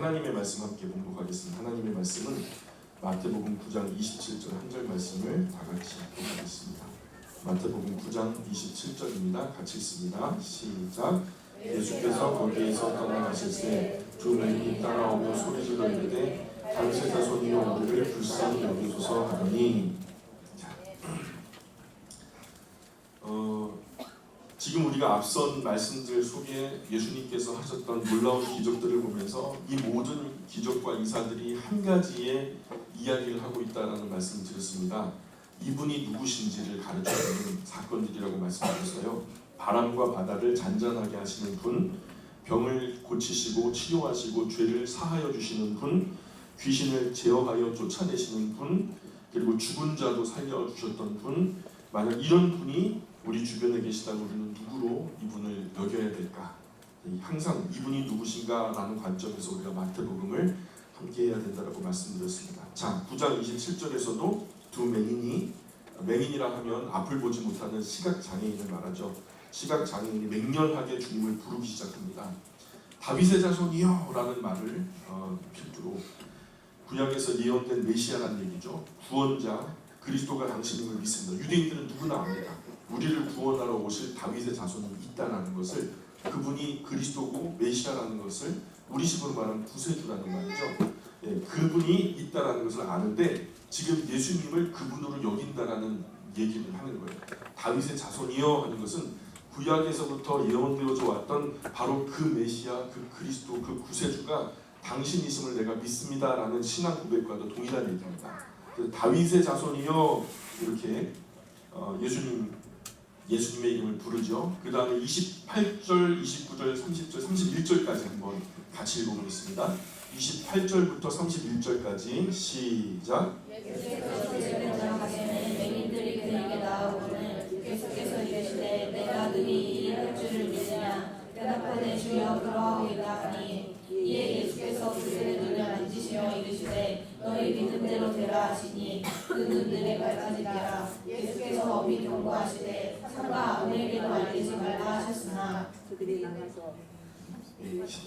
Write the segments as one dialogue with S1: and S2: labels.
S1: 하나님의 말씀 함께 봉독하겠습니다. 하나님의 말씀은 마태복음 9장 27절 한 절 말씀을 다 같이 봉독하겠습니다. 마태복음 9장 27절입니다. 같이 읽습니다. 시작. 예수께서 거기에서 떠나가실새 두 맹인이 따라오며 소리질러 이르되 다윗의 자손이여 우리를 불쌍히 여기소서 하더니, 지금 우리가 앞선 말씀들 속에 예수님께서 하셨던 놀라운 기적들을 보면서 이 모든 기적과 이사들이 한 가지의 이야기를 하고 있다는 말씀을 드렸습니다. 이분이 누구신지를 가르쳐주는 사건들이라고 말씀드렸어요. 바람과 바다를 잔잔하게 하시는 분, 병을 고치시고 치료하시고 죄를 사하여 주시는 분, 귀신을 제어하여 쫓아내시는 분, 그리고 죽은 자도 살려주셨던 분, 만약 이런 분이 우리 주변에 계시다면 우리는 누구로 이분을 여겨야 될까? 항상 이분이 누구신가 라는 관점에서 우리가 마태복음을 함께 해야 된다고 말씀드렸습니다. 자, 9장 27절에서도 두 맹인이라 하면 앞을 보지 못하는 시각장애인을 말하죠. 시각장애인이 맹렬하게 주님을 부르기 시작합니다. 다윗의 자손이여 라는 말을 필두로 구약에서 예언된 메시아라는 얘기죠. 구원자 그리스도가 당신임을 믿습니다. 유대인들은 누구나 압니다. 우리를 구원하러 오실 다윗의 자손이 있다는 것을, 그분이 그리스도고 메시아라는 것을, 우리 식으로 말하면 구세주라는 말이죠. 그분이 있다는 것을 아는데 지금 예수님을 그분으로 여긴다라는 얘기를 하는 거예요. 다윗의 자손이여 하는 것은 구약에서부터 예언되어져 왔던 바로 그 메시아, 그 그리스도, 그 구세주가 당신이심을 내가 믿습니다라는 신앙 고백과도 동일한 얘기입니다. 다윗의 자손이여 이렇게 예수님의 이름을 부르죠. 그 다음에 28절, 29절, 30절, 31절까지 한번 같이 읽어보겠습니다. 28절부터 31절까지 시작.
S2: 예수께서 제자를 나가시는 맹인들이 그에게 나아오거늘 계속해서 이르시되 내가 능히 이 일을 할 줄을 믿으냐. 대답하되 주여 그러하오이다 하니, 이에 예수께서 그들의 눈을 만지시며 이르시되 너희 믿음대로 되라 하시니 그 눈들이 밝아지니라. 예수께서 엄히 경고하시되 삼가 아무에게도 알리지 말라 하셨으나 그들이 나가서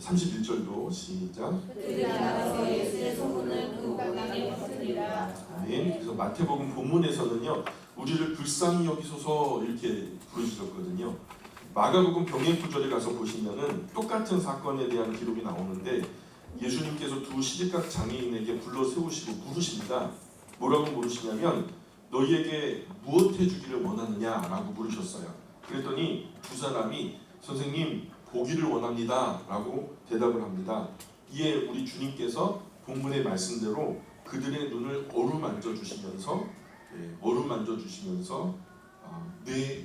S1: 31절도 시작.
S2: 그들이 나가서 예수의 소문을 그 고향에 퍼뜨리라.
S1: 아멘. 그래서 마태복음 본문에서는요, 우리를 불쌍히 여기소서 이렇게 부르셨거든요. 마가복음 병행구절에 가서 보시면은 똑같은 사건에 대한 기록이 나오는데 예수님께서 두 시집각 장애인에게 불러 세우시고 물으십니다. 뭐라고 물으시냐면 너희에게 무엇 해주기를 원하느냐라고 물으셨어요. 그랬더니 두 사람이 선생님 보기를 원합니다 라고 대답을 합니다. 이에 우리 주님께서 본문의 말씀대로 그들의 눈을 어루만져 주시면서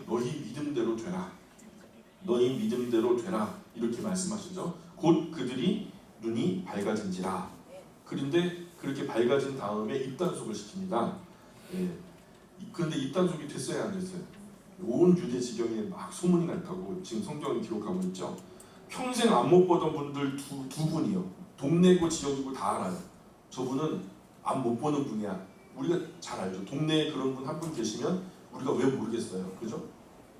S1: 너희 믿음대로 되라, 너희 믿음대로 되라 이렇게 말씀하시죠. 곧 그들이 눈이 밝아진지라. 그런데 그렇게 밝아진 다음에 입단속을 시킵니다. 그런데 입단속이 됐어야 안 됐어요? 온 유대 지경에 막 소문이 났다고 지금 성경을 기록하고 있죠. 평생 안 못 보던 분들 두 분이요. 동네고 지역이고 다 알아요. 저분은 안 못 보는 분이야. 우리가 잘 알죠. 동네에 그런 분 한 분 계시면 우리가 왜 모르겠어요. 그죠?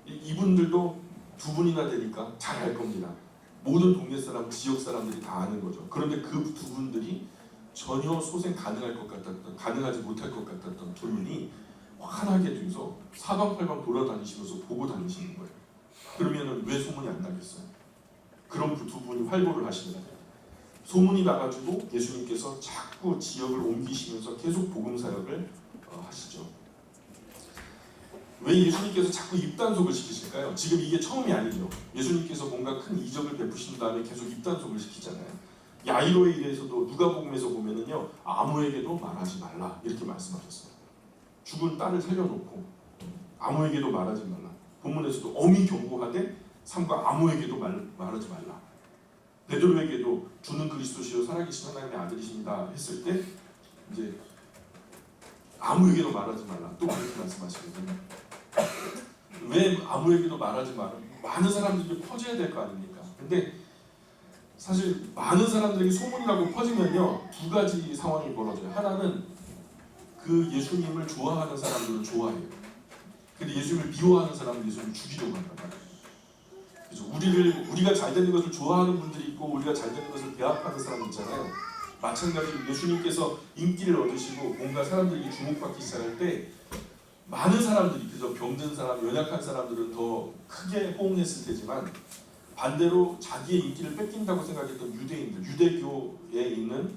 S1: 이분들도 두 분이나 되니까 잘 알 겁니다. 모든 동네 사람, 지역 사람들이 다 아는 거죠. 그런데 그 두 분들이 전혀 소생 가능하지 못할 것 같았던 두 분이 환하게 돼서 사방팔방 돌아다니시면서 보고 다니시는 거예요. 그러면은 왜 소문이 안 나겠어요? 그런 두 분이 활보를 하시는 거예요. 소문이 나가지고 예수님께서 자꾸 지역을 옮기시면서 계속 복음 사역을 하시죠. 왜 예수님께서 자꾸 입단속을 시키실까요? 지금 이게 처음이 아니죠. 예수님께서 뭔가 큰 이적을 베푸신 다음에 계속 입단속을 시키잖아요. 야이로에 대해서도 누가복음에서 보면은요, 아무에게도 말하지 말라 이렇게 말씀하셨어요. 죽은 딸을 살려놓고 아무에게도 말하지 말라. 본문에서도 엄히 경고하되 삼가 아무에게도 말하지 말라. 베드로에게도 주는 그리스도시요 살아계신 하나님의 아들이십니다 했을 때 이제 아무에게도 말하지 말라 또 그렇게 말씀하시거든요. 왜 아무에게도 말하지 말라? 많은 사람들이 퍼져야 될 거 아닙니까? 근데 사실 많은 사람들에게 소문이라고 퍼지면요, 두 가지 상황이 벌어져요. 하나는 그 예수님을 좋아하는 사람들은 좋아해요. 근데 예수님을 미워하는 사람은 예수님을 죽이려고 한단 말이에요. 그죠? 우리가 잘 되는 것을 좋아하는 분들이 있고 우리가 잘 되는 것을 배합하는 사람이 있잖아요. 마찬가지로 예수님께서 인기를 얻으시고 뭔가 사람들이 주목받기 시작할 때 많은 사람들이, 그죠? 병든 사람, 연약한 사람들은 더 크게 호응했을 테지만 반대로 자기의 인기를 뺏긴다고 생각했던 유대인들, 유대교에 있는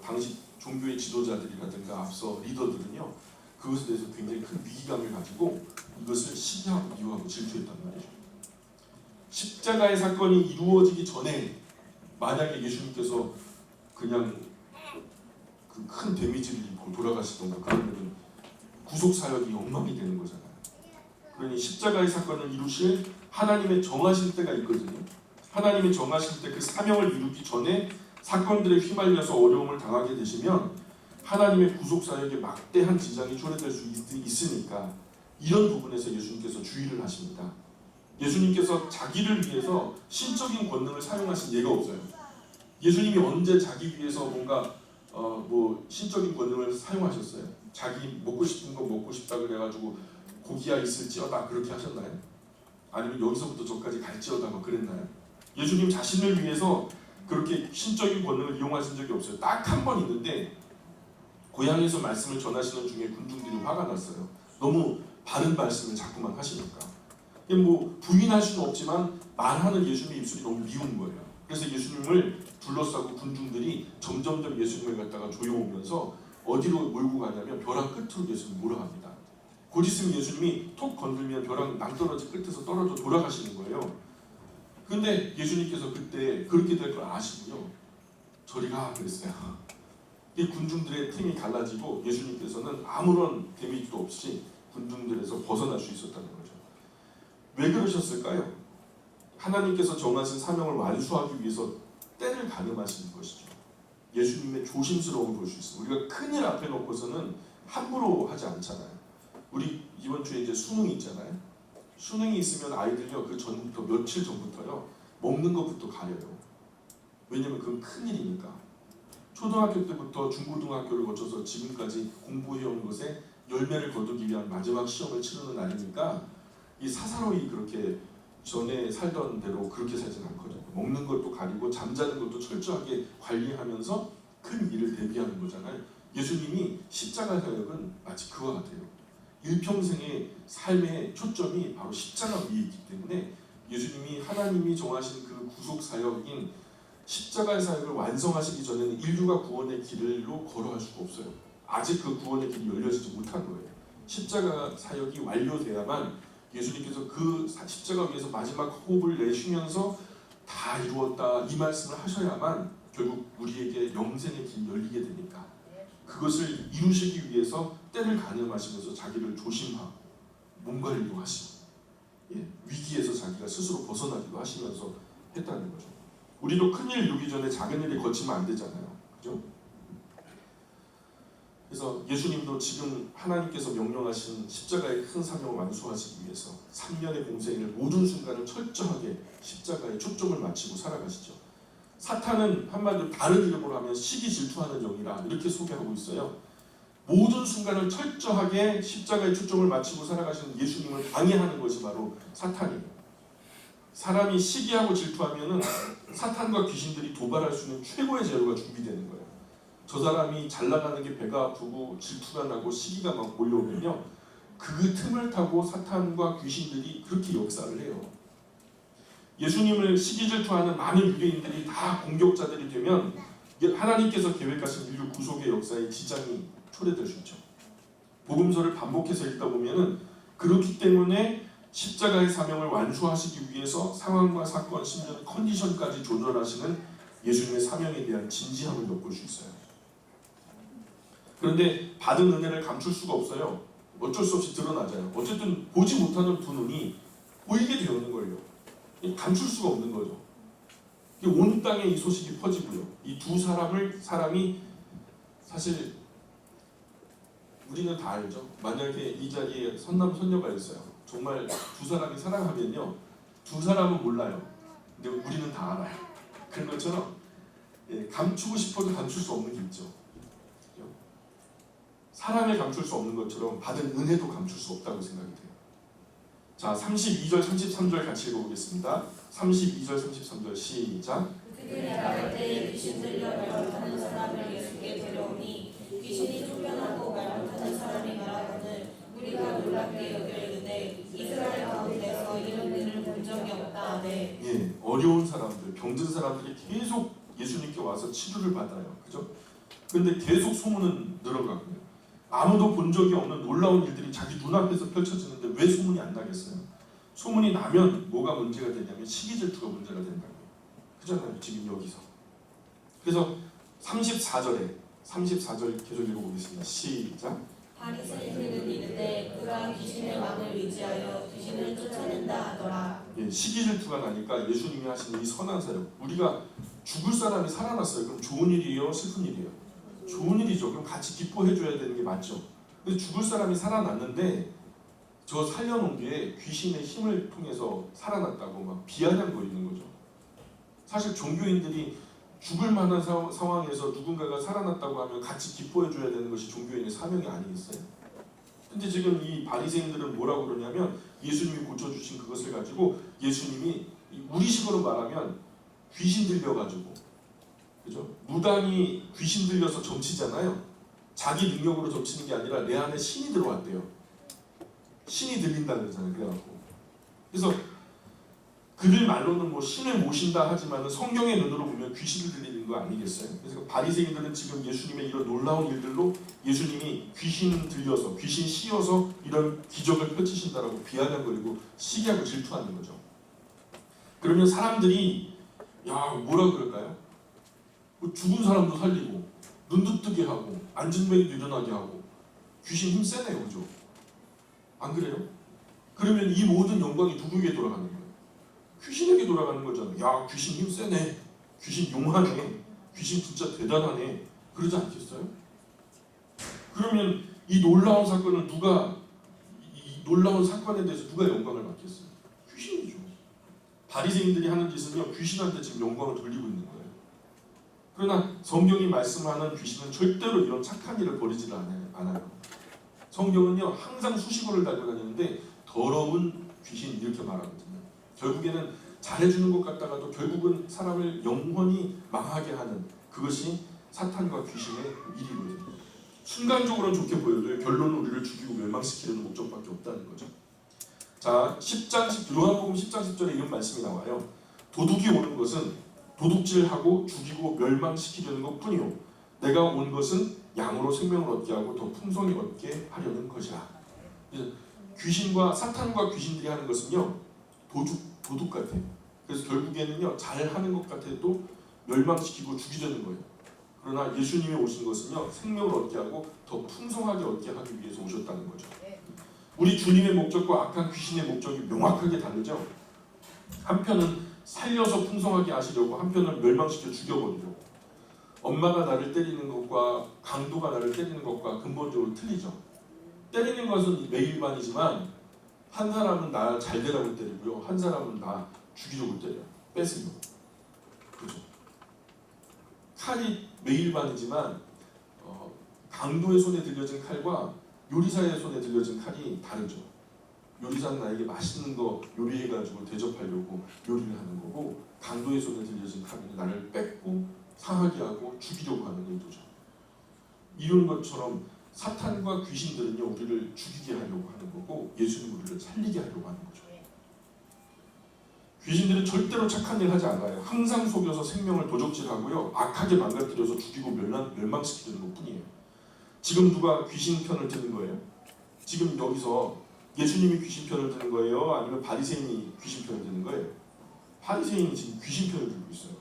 S1: 당시 종교의 지도자들이라든가 앞서 리더들은요, 그것에 대해서 굉장히 큰 위기감을 가지고 이것을 시기하고 미워하고 질투했단 말이죠. 십자가의 사건이 이루어지기 전에 만약에 예수님께서 그냥 그 큰 데미지를 입고 돌아가시던가 그러면 구속 사역이 엉망이 되는 거잖아요. 그러니 십자가의 사건을 이루실 하나님의 정하실 때가 있거든요. 하나님이 정하실 때 그 사명을 이루기 전에 사건들에 휘말려서 어려움을 당하게 되시면 하나님의 구속 사역에 막대한 지장이 초래될 수 있으니까 이런 부분에서 예수님께서 주의를 하십니다. 예수님께서 자기를 위해서 신적인 권능을 사용하신 예가 없어요. 예수님이 언제 자기 위해서 뭔가 신적인 권능을 사용하셨어요? 자기 먹고 싶은 거 먹고 싶다 그래가지고 고기야 있을지어다 그렇게 하셨나요? 아니면 여기서부터 저까지 갈지어다 뭐 그랬나요? 예수님 자신을 위해서 그렇게 신적인 권능을 이용하신 적이 없어요. 딱 한 번 있는데 고향에서 말씀을 전하시는 중에 군중들이 화가 났어요. 너무 바른 말씀을 자꾸만 하시니까. 부인할 수는 없지만 말하는 예수님의 입술이 너무 미운 거예요. 그래서 예수님을 둘러싸고 군중들이 점점점 예수님을 갖다가 조여오면서 어디로 몰고 가냐면 벼랑 끝으로 예수님을 몰아갑니다. 곧 있으면 예수님이 톡 건들면 벼랑 낭떠러지 끝에서 떨어져 돌아가시는 거예요. 근데 예수님께서 그때 그렇게 될 걸 아시고요, 저리 가 그랬어요. 이 군중들의 팀이 갈라지고 예수님께서는 아무런 데미지도 없이 군중들에서 벗어날 수 있었다는 거죠. 왜 그러셨을까요? 하나님께서 정하신 사명을 완수하기 위해서 때를 가늠하시는 것이죠. 예수님의 조심스러움을 볼 수 있습니다. 우리가 큰일 앞에 놓고서는 함부로 하지 않잖아요. 우리 이번 주에 이제 수능이 있잖아요. 수능이 있으면 아이들요, 그 전부터 며칠 전부터요 먹는 것부터 가려요. 왜냐면 그건 큰일이니까. 초등학교 때부터 중고등학교를 거쳐서 지금까지 공부해온 것에 열매를 거두기 위한 마지막 시험을 치르는 날이니까 이 사사로이 그렇게 전에 살던 대로 그렇게 살진 않거든요. 먹는 것도 가리고 잠자는 것도 철저하게 관리하면서 큰 일을 대비하는 거잖아요. 예수님이 십자가 사역은 마치 그와 같아요. 일평생의 삶의 초점이 바로 십자가 위에 있기 때문에 예수님이 하나님이 정하신 그 구속 사역인 십자가의 사역을 완성하시기 전에는 인류가 구원의 길로 걸어갈 수가 없어요. 아직 그 구원의 길이 열려지지 못한 거예요. 십자가 사역이 완료돼야만 예수님께서 그 십자가 위에서 마지막 호흡을 내쉬면서 다 이루었다 이 말씀을 하셔야만 결국 우리에게 영생의 길이 열리게 되니까 그것을 이루시기 위해서 때를 가늠하시면서 자기를 조심하고 몸 관리도 하시고 위기에서 자기가 스스로 벗어나기도 하시면서 했다는 거죠. 우리도 큰일 이루기 전에 작은 일을 거치면 안 되잖아요. 그죠? 그래서 예수님도 지금 하나님께서 명령하신 십자가의 큰 사명을 완수하시기 위해서 3년의 공생을 모든 순간을 철저하게 십자가에 초점을 맞추고 살아가시죠. 사탄은 한마디로 다른 이름으로 하면 시기 질투하는 영이라 이렇게 소개하고 있어요. 모든 순간을 철저하게 십자가에 초점을 맞추고 살아가시는 예수님을 방해하는 것이 바로 사탄이에요. 사람이 시기하고 질투하면은 사탄과 귀신들이 도발할 수 있는 최고의 재료가 준비되는 거예요. 저 사람이 잘 나가는 게 배가 아프고 질투가 나고 시기가 막 몰려오면요, 그 틈을 타고 사탄과 귀신들이 그렇게 역사를 해요. 예수님을 시기 질투하는 많은 유대인들이 다 공격자들이 되면 하나님께서 계획하신 인류 구속의 역사에 지장이 초래될 수 있죠. 복음서를 반복해서 읽다 보면은 그렇기 때문에 십자가의 사명을 완수하시기 위해서 상황과 사건, 심지어 컨디션까지 조절하시는 예수님의 사명에 대한 진지함을 엿볼 수 있어요. 그런데 받은 은혜를 감출 수가 없어요. 어쩔 수 없이 드러나잖아요. 어쨌든 보지 못하는 두 눈이 보이게 되는 거예요. 감출 수가 없는 거죠. 온 땅에 이 소식이 퍼지고요. 이 두 사람이 사실 우리는 다 알죠. 만약에 이 자리에 선남 선녀가 있어요. 정말 두 사람이 사랑하면요, 두 사람은 몰라요. 근데 우리는 다 알아요. 그런 것처럼 감추고 싶어도 감출 수 없는 게 있죠. 사람을 감출 수 없는 것처럼 받은 은혜도 감출 수 없다고 생각이 돼요. 자, 32절, 33절 같이 읽어보겠습니다. 32절, 33절 시작.
S2: 그들이 나갈 때에 귀신 들려 말 못하는 사람을 예수께 데려오니 귀신이 쫓겨나고 말 못하는 사람이 말하거늘 우리가 놀랍게 여기려는데 이스라엘 가운데서 이런 일을 본 적이 없다 하되.
S1: 예, 어려운 사람들, 병든 사람들이 계속 예수님께 와서 치료를 받아요. 그죠? 근데 계속 소문은 늘어가고요. 아무도 본 적이 없는 놀라운 일들이 자기 눈앞에서 펼쳐지는데 왜 소문이 안 나겠어요? 소문이 나면 뭐가 문제가 되냐면 시기 질투가 문제가 된다고요. 그잖아요. 지금 여기서. 그래서 34절 계속 읽어보겠습니다. 시작.
S2: 바리새인들은 이르되 그가 귀신의 왕을 의지하여 귀신을 쫓아낸다 하더라.
S1: 예, 시기 질투가 나니까 예수님이 하시는 이 선한 사역, 우리가 죽을 사람이 살아났어요. 그럼 좋은 일이에요? 슬픈 일이에요? 좋은 일이죠. 그럼 같이 기뻐해 줘야 되는 게 맞죠. 근데 죽을 사람이 살아났는데 저 살려놓은 게 귀신의 힘을 통해서 살아났다고 막 비아냥거리는 거죠. 사실 종교인들이 죽을 만한 상황에서 누군가가 살아났다고 하면 같이 기뻐해 줘야 되는 것이 종교인의 사명이 아니겠어요? 근데 지금 이 바리새인들은 뭐라고 그러냐면 예수님이 고쳐주신 그것을 가지고 예수님이 우리식으로 말하면 귀신 들려가지고, 그죠? 무당이 귀신 들려서 점치잖아요. 자기 능력으로 점치는 게 아니라 내 안에 신이 들어왔대요. 신이 들린다 그러잖아요. 그래갖고 그래서 그들 말로는 뭐 신을 모신다 하지만 성경의 눈으로 보면 귀신을 들리는 거 아니겠어요? 그래서 바리새인들은 지금 예수님의 이런 놀라운 일들로 예수님이 귀신 들려서 귀신 씌워서 이런 기적을 펼치신다라고 비아냥거리고 시기하고 질투하는 거죠. 그러면 사람들이 야 뭐라 그럴까요? 뭐 죽은 사람도 살리고 눈도 뜨게 하고 앉은 맹이도 일어나게 하고 귀신 힘 세네요. 그죠? 안 그래요? 그러면 이 모든 영광이 누구에게 돌아가는 거예요? 귀신에게 돌아가는 거잖아요. 야 귀신 힘 세네, 귀신 용하네, 귀신 진짜 대단하네, 그러지 않겠어요? 그러면 이 놀라운 사건은 이 놀라운 사건에 대해서 누가 영광을 받겠어요? 귀신이죠. 바리새인들이 하는 짓은요 귀신한테 지금 영광을 돌리고 있는 거예요. 그러나 성경이 말씀하는 귀신은 절대로 이런 착한 일을 벌이지 않아요. 성경은요 항상 수식어를 달고 다니는데 더러운 귀신 이렇게 말하거든요. 결국에는 잘해주는 것 같다가도 결국은 사람을 영원히 망하게 하는 그것이 사탄과 귀신의 일이거든요. 순간적으로는 좋게 보여도 결론은 우리를 죽이고 멸망시키려는 목적밖에 없다는 거죠. 자, 요한복음 10장 10절에 이런 말씀이 나와요. 도둑이 오는 것은 도둑질하고 죽이고 멸망시키려는 것뿐이요 내가 온 것은 양으로 생명을 얻게 하고 더 풍성히 얻게 하려는 것이라. 귀신과 사탄과 귀신들이 하는 것은요 도둑 같아요. 그래서 결국에는요 잘하는 것 같아도 멸망시키고 죽이려는 거예요. 그러나 예수님이 오신 것은요 생명을 얻게 하고 더 풍성하게 얻게 하기 위해서 오셨다는 거죠. 우리 주님의 목적과 악한 귀신의 목적이 명확하게 다르죠. 한편은 살려서 풍성하게 하시려고, 한편은 멸망시켜 죽여버리려고. 엄마가 나를 때리는 것과 강도가 나를 때리는 것과 근본적으로 틀리죠. 때리는 것은 매일반이지만 한 사람은 나 잘 되라고 때리고요, 한 사람은 나 죽이려고 때려요. 뺏으려고. 그렇죠. 칼이 매일반이지만 강도의 손에 들려진 칼과 요리사의 손에 들려진 칼이 다르죠. 요리사는 나에게 맛있는 거 요리해가지고 대접하려고 요리를 하는 거고, 강도의 손에 들려진 칼은 나를 뺏고 상하게 하고 죽이려고 하는 의도죠. 이런 것처럼 사탄과 귀신들은요 우리를 죽이게 하려고 하는 거고, 예수님 우리를 살리게 하려고 하는 거죠. 귀신들은 절대로 착한 일 하지 않아요. 항상 속여서 생명을 도적질하고요 악하게 망가뜨려서 죽이고 멸망시키는 것뿐이에요. 지금 누가 귀신 편을 드는 거예요? 지금 여기서 예수님이 귀신 편을 드는 거예요? 아니면 바리새인이 귀신 편을 드는 거예요? 바리새인이 지금 귀신 편을 들고 있어요.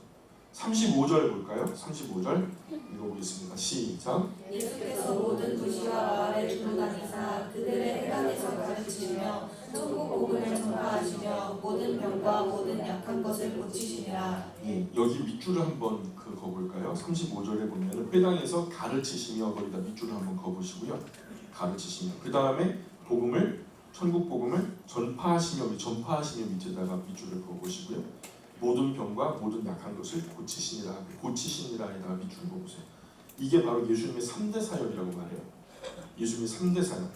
S1: 35절 볼까요? 35절 읽어보겠습니다. 시작.
S2: 예수께서 모든 도시와 마을에 두루다니사 그들의 회당에서 가르치시며 천국 복음을 전파하시며 모든 병과 모든 약한 것을 고치시니라.
S1: 여기 밑줄을 한번 그어볼까요? 35절에 보면 회당에서 가르치시며, 거기다 밑줄을 한번 그어보시고요. 가르치시며, 그 다음에 천국 복음을 전파하시며 밑에다가 밑줄을 그어보시고요. 모든 병과 모든 약한 것을 고치시니라에다가 밑줄을 그어보세요. 이게 바로 예수님의 3대 사역이라고 말해요. 예수님의 3대 사역.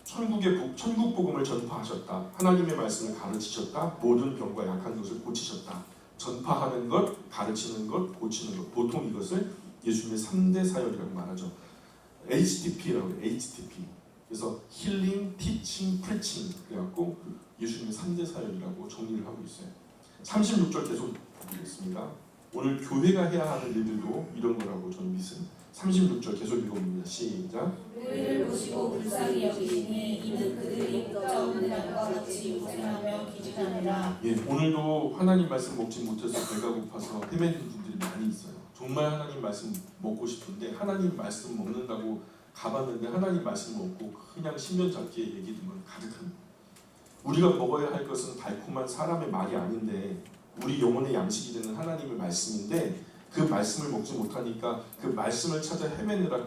S1: 천국 복음을 전파하셨다. 하나님의 말씀을 가르치셨다. 모든 병과 약한 것을 고치셨다. 전파하는 것, 가르치는 것, 고치는 것. 보통 이것을 예수님의 3대 사역이라고 말하죠. HTP라고 해요. HTP. 그래서 힐링, 티칭, 프리칭. 그래갖고 예수님의 3대 사역이라고 정리를 하고 있어요. 36절 계속 보겠습니다. 오늘 교회가 해야 하는 일들도 이런 거라고 저는 믿습니다. 36절 계속 읽어봅니다. 시작.
S2: 우리를 보시고 불쌍히 여기시니 이는 그들이 목자 없는 양과 같이 고생하며 기진하느라.
S1: 예, 오늘도 하나님 말씀 먹지 못해서 배가 고파서 헤매는 분들이 많이 있어요. 정말 하나님 말씀 먹고 싶은데 하나님 말씀 먹는다고 가봤는데 하나님 말씀 먹고 그냥 신변잡기의 얘기들만 가득합니다. 우리가 먹어야 할 것은 달콤한 사람의 말이 아닌데 우리 영혼의 양식이 되는 하나님의 말씀인데 그 말씀을 먹지 못하니까 그 말씀을 찾아 헤매느라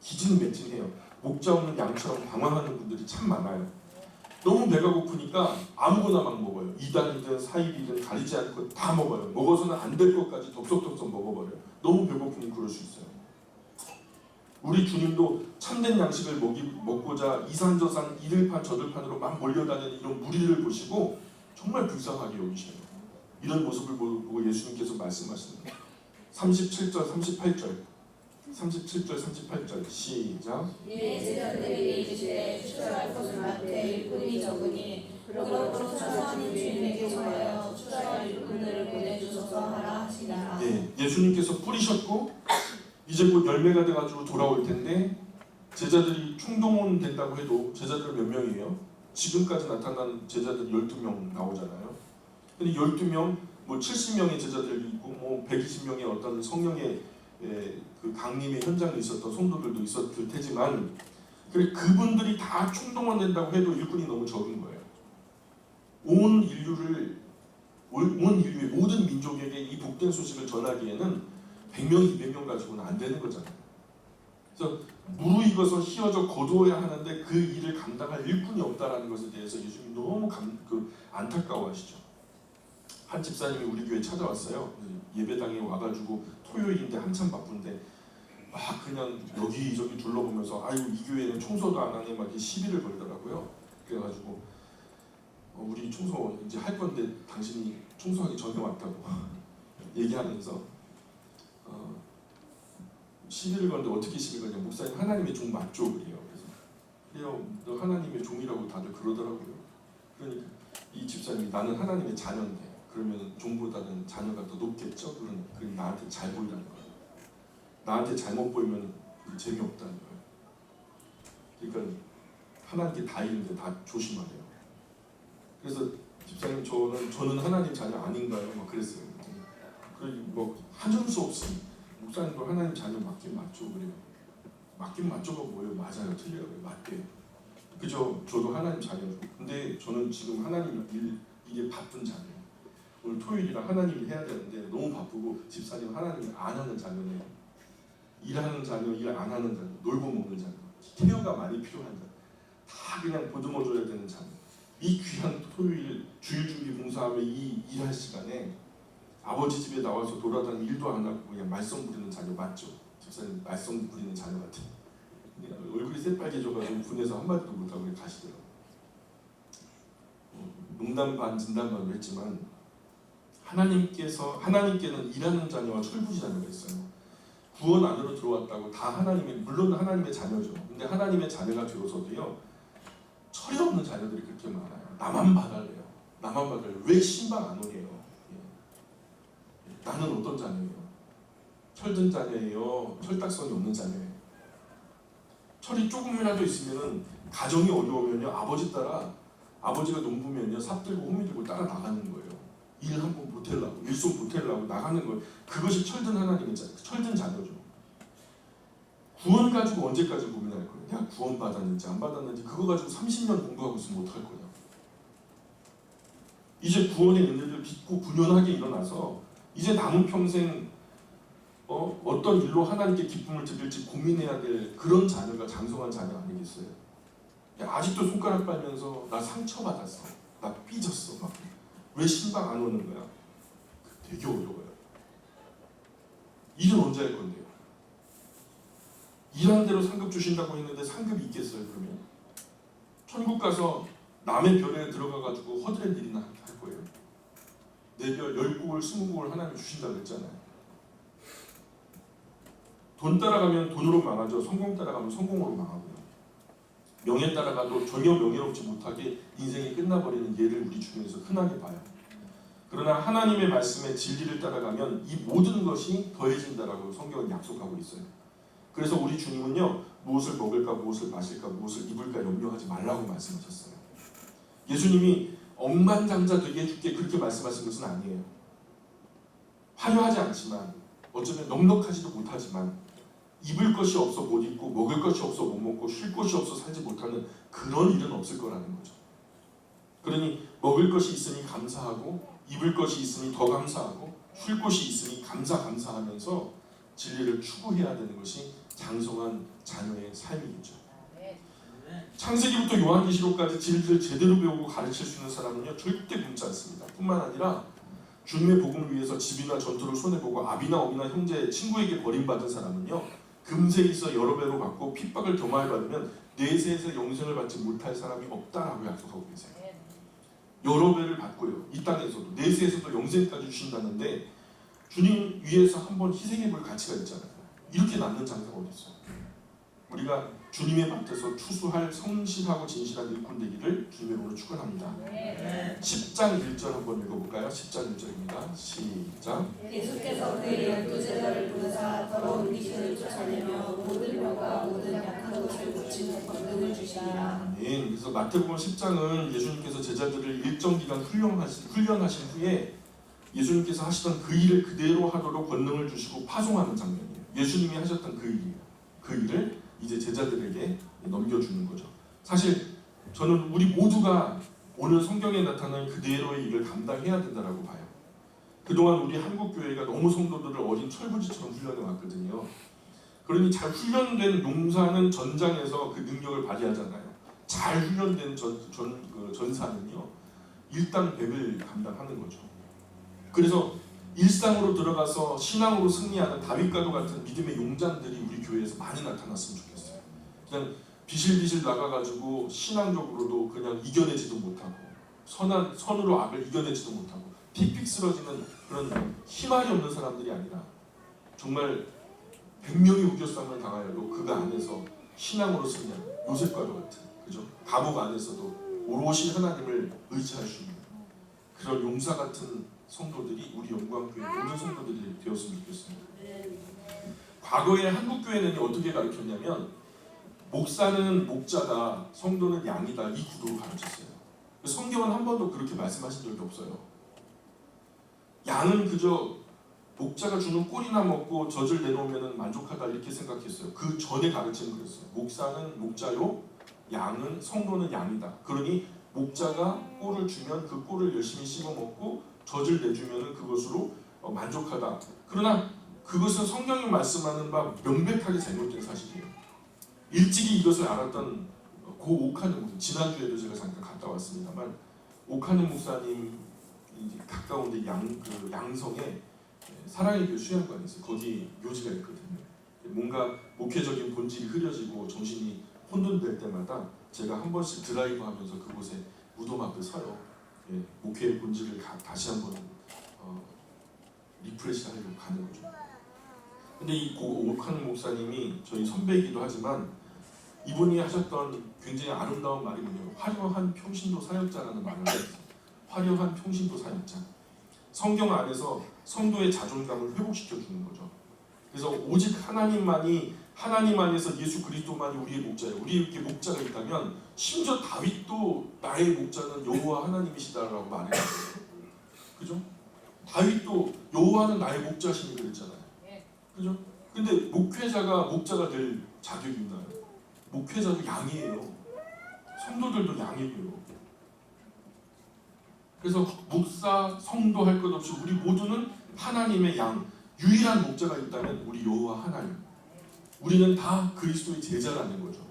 S1: 기진맥진해요. 목자 없는 양처럼 방황하는 분들이 참 많아요. 너무 배가 고프니까 아무거나 막 먹어요. 이단이든 사입이든 가리지 않고 다 먹어요. 먹어서는 안 될 것까지 덥석덥석 먹어버려요. 너무 배고프니 그럴 수 있어요. 우리 주님도 참된 양식을 먹고자 이산저산 이들판 저들판으로 막 몰려다니는 이런 무리를 보시고 정말 불쌍하게 여기셔요. 이런 모습을 보고 예수님께서 말씀하십니다. 37절, 38절 시작.
S2: 이에 제자들에게 이르시되 추수할 것은 많되 일꾼이 적으니 그러므로 추수하는 주인에게 청하여 추수할 일꾼들을 보내주소서 하라 하시니라.
S1: 네, 예수님께서 뿌리셨고 이제 곧 열매가 돼가지고 돌아올 텐데 제자들이 충동원 된다고 해도 제자들 몇 명이에요? 지금까지 나타난 제자들 12명 나오잖아요. 근데 12명, 뭐 70명의 제자들이 있고 뭐 120명의 어떤 성령의 그 강림의 현장에 있었던 성도들도 있었을 테지만 그분들이 다 충동원 된다고 해도 일꾼이 너무 적은 거예요. 온 인류의 모든 민족에게 이 복된 소식을 전하기에는 100명, 200명 가지고는 안 되는 거잖아요. 그래서 무르익어서 휘어져 거두어야 하는데 그 일을 감당할 일꾼이 없다라는 것에 대해서 예수님이 너무 안타까워하시죠. 한 집사님이 우리 교회에 찾아왔어요. 예배당에 와가지고 토요일인데 한참 바쁜데 막 그냥 여기저기 둘러보면서 아이고 이 교회는 청소도 안 하네 막 이렇게 시비를 걸더라고요. 그래가지고 우리 청소 이제 할 건데 당신이 청소하기 전에 왔다고 얘기하면서 시비를 거는데 어떻게 시비 거냐. 목사님 하나님의 종 맞죠? 그래요. 그래서 너 하나님의 종이라고 다들 그러더라고요. 그러니까 이 집사님이 나는 하나님의 자녀인데 그러면 종보다는 자녀가 더 높겠죠? 그러니까 나한테 잘 보이라는 거예요. 나한테 잘못 보이면 재미없다는 거예요. 그러니까 하나님께 다 있는데 다 조심하래요. 그래서 집사님 저는 하나님 자녀 아닌가요? 막 그랬어요. 그래서 뭐 하는 수 없이 목사님도 하나님 자녀 맞긴 맞죠? 그래요. 맞긴 맞죠가 뭐예요? 맞아요, 틀려요, 맞대요. 그죠? 저도 하나님 자녀죠. 근데 저는 지금 하나님 이게 바쁜 자녀예요. 오늘 토요일이라 하나님이 해야 되는데 너무 바쁘고 집사님 하나님이 안 하는 자녀네요. 일하는 자녀, 일 안 하는 자녀, 놀고 먹는 자녀, 케어가 많이 필요한 자녀, 다 그냥 보듬어줘야 되는 자녀. 이 귀한 토요일 주일 준비 봉사하며 이 일할 시간에 아버지 집에 나와서 돌아다니는 일도 안 하고 그냥 말썽 부리는 자녀 맞죠? 집사님 말썽 부리는 자녀 같아요. 얼굴이 새빨개져가지고 분해서 한마디도 못하고 가시더라고요. 농담 반 진담 반으로 했지만 하나님께는 일하는 자녀와 철부지 자녀가 있어요. 구원 안으로 들어왔다고 다 물론 하나님의 자녀죠. 근데 하나님의 자녀가 되어서도요 철이 없는 자녀들이 그렇게 많아요. 나만 봐달래요. 왜 신방 안 오게요? 나는 어떤 자녀예요? 철든 자녀예요? 철딱선이 없는 자녀예요? 철이 조금이라도 있으면 가정이 어려우면요 아버지가 농부면요 삽 들고 호미 들고 따라 나가는 거예요. 일 한 번 보태려고 일손 보태려고 나가는 거예요. 그것이 철든 철든 자녀죠. 구원 가지고 언제까지 고민할 거예요? 내가 구원 받았는지 안 받았는지 그거 가지고 30년 공부하고 있으면 어떡할 거냐. 이제 구원의 은혜를 믿고 분연하게 일어나서 이제 남은 평생 어떤 일로 하나님께 기쁨을 드릴지 고민해야 될 그런 자녀가 장성한 자녀 아니겠어요? 아직도 손가락 빨면서 나 상처받았어, 나 삐졌어, 왜 신방 안 오는 거야? 되게 어려워요. 일은 언제 할 건데요? 일하는 대로 상급 주신다고 했는데 상급이 있겠어요? 그러면 천국 가서 남의 별에 들어가가지고 허드렛 일이나 할 거예요? 내 별 10국을 20국을 하나님이 주신다고 그랬잖아요. 돈 따라가면 돈으로 망하죠. 성공 따라가면 성공으로 망하고요. 명예 따라가도 전혀 명예롭지 못하게 인생이 끝나버리는 예를 우리 주변에서 흔하게 봐요. 그러나 하나님의 말씀에 진리를 따라가면 이 모든 것이 더해진다라고 성경은 약속하고 있어요. 그래서 우리 주님은요, 무엇을 먹을까, 무엇을 마실까, 무엇을 입을까 염려하지 말라고 말씀하셨어요. 예수님이 억만장자 되게 해줄게 그렇게 말씀하신 것은 아니에요. 화려하지 않지만, 어쩌면 넉넉하지도 못하지만, 입을 것이 없어 못 입고 먹을 것이 없어 못 먹고 쉴 곳이 없어 살지 못하는 그런 일은 없을 거라는 거죠. 그러니 먹을 것이 있으니 감사하고 입을 것이 있으니 더 감사하고 쉴 곳이 있으니 감사하면서 진리를 추구해야 되는 것이 장성한 자녀의 삶이겠죠. 창세기부터 요한계시록까지 진리를 제대로 배우고 가르칠 수 있는 사람은요 절대 굶지 않습니다. 뿐만 아니라 주님의 복음을 위해서 집이나 전투를 손해보고 아비나 어미나 형제, 친구에게 버림받은 사람은요 금세 있어 여러 배로 받고 핍박을 더 많이 받으면 내세에서 영생을 받지 못할 사람이 없다라고 약속하고 계세요. 여러 배를 받고요. 이 땅에서도 내세에서도 영생까지 주신다는데 주님 위해서 한번 희생해볼 가치가 있잖아요. 이렇게 남는 장사가 어디 있어요? 우리가 주님의 밭에서 추수할 성실하고 진실한 일꾼 되기를 주님의 이름으로 축원합니다. 10장 1절 한번 읽어볼까요? 10장 1절입니다. 시작.
S2: 예수께서 그의 12제자를 부르사 더러운 귀신을 쫓아내며 모든 병과 모든 약한 것을 고치는 권능을 주시니라.
S1: 아멘. 그래서 마태복음 10장은 예수님께서 제자들을 일정 기간 훈련하신 후에 예수님께서 하시던 그 일을 그대로 하도록 권능을 주시고 파송하는 장면이에요. 예수님이 하셨던 그 일이에요. 그 일을 이제 제자들에게 넘겨주는 거죠. 사실 저는 우리 모두가 오늘 성경에 나타난 그대로의 일을 감당해야 된다고 봐요. 그동안 우리 한국교회가 너무 성도들을 어린 철부지처럼 훈련해 왔거든요. 그러니 잘 훈련된 농사는 전장에서 그 능력을 발휘하잖아요. 잘 훈련된 전사는요 일당백을 감당하는 거죠. 그래서 일상으로 들어가서 신앙으로 승리하는 다윗과도 같은 믿음의 용장들이 우리 교회에서 많이 나타났으면 좋겠어요. 그냥 비실비실 나가가지고 신앙적으로도 그냥 이겨내지도 못하고 선으로 악을 이겨내지도 못하고 픽픽 쓰러지는 그런 희망이 없는 사람들이 아니라 정말 100명이 우겨싸움을 당하여도 그가 안에서 신앙으로 승리하는 요셉과도 같은 그죠? 감옥 안에서도 오롯이 하나님을 의지할 수 있는 그런 용사 같은 성도들이 우리 영광교회 모든 성도들이 되었으면 좋겠습니다. 과거에 한국교회는 어떻게 가르쳤냐면 목사는 목자다, 성도는 양이다 이 구도로 가르쳤어요. 성경은 한 번도 그렇게 말씀하신 적이 없어요. 양은 그저 목자가 주는 꼴이나 먹고 젖을 내놓으면 만족하다 이렇게 생각했어요. 그 전에 가르침은 그랬어요. 목사는 목자요, 양은 성도는 양이다. 그러니 목자가 꼴을 주면 그 꼴을 열심히 씹어 먹고 젖을 내주면 그것으로 만족하다. 그러나 그것은 성경이 말씀하는 바 명백하게 잘못된 사실이에요. 일찍이 이것을 알았던 고 오카는 목사, 지난주에도 제가 잠깐 갔다 왔습니다만 오카는 목사님 가까운데 양성에 사랑의 교회 수양관이 있어요. 거기 묘지가 있거든요. 뭔가 목회적인 본질이 흐려지고 정신이 혼돈될 때마다 제가 한 번씩 드라이브 하면서 그곳에 무덤 앞에 서요. 목회의 본질을 다시 한번 리프레시 하려고 가는 거죠. 근데 이 오카는 목사님이 저희 선배이기도 하지만 이분이 하셨던 굉장히 아름다운 말이 뭐냐면 화려한 평신도 사역자라는 말을 했어요. 화려한 평신도 사역자. 성경 안에서 성도의 자존감을 회복시켜 주는 거죠. 그래서 오직 하나님 안에서 예수 그리스도만이 우리의 목자예요. 우리에게 목자가 있다면 심지어 다윗도 나의 목자는 여호와 하나님이시다라고 말했어요. 그죠? 다윗도 여호와는 나의 목자시니 그랬잖아요. 그죠? 근데 목자가 될 자격이 있나요? 목회자도 양이에요. 성도들도 양이고요. 그래서 목사, 성도 할 것 없이 우리 모두는 하나님의 양, 유일한 목자가 있다면 우리 여호와 하나님. 우리는 다 그리스도의 제자라는 거죠.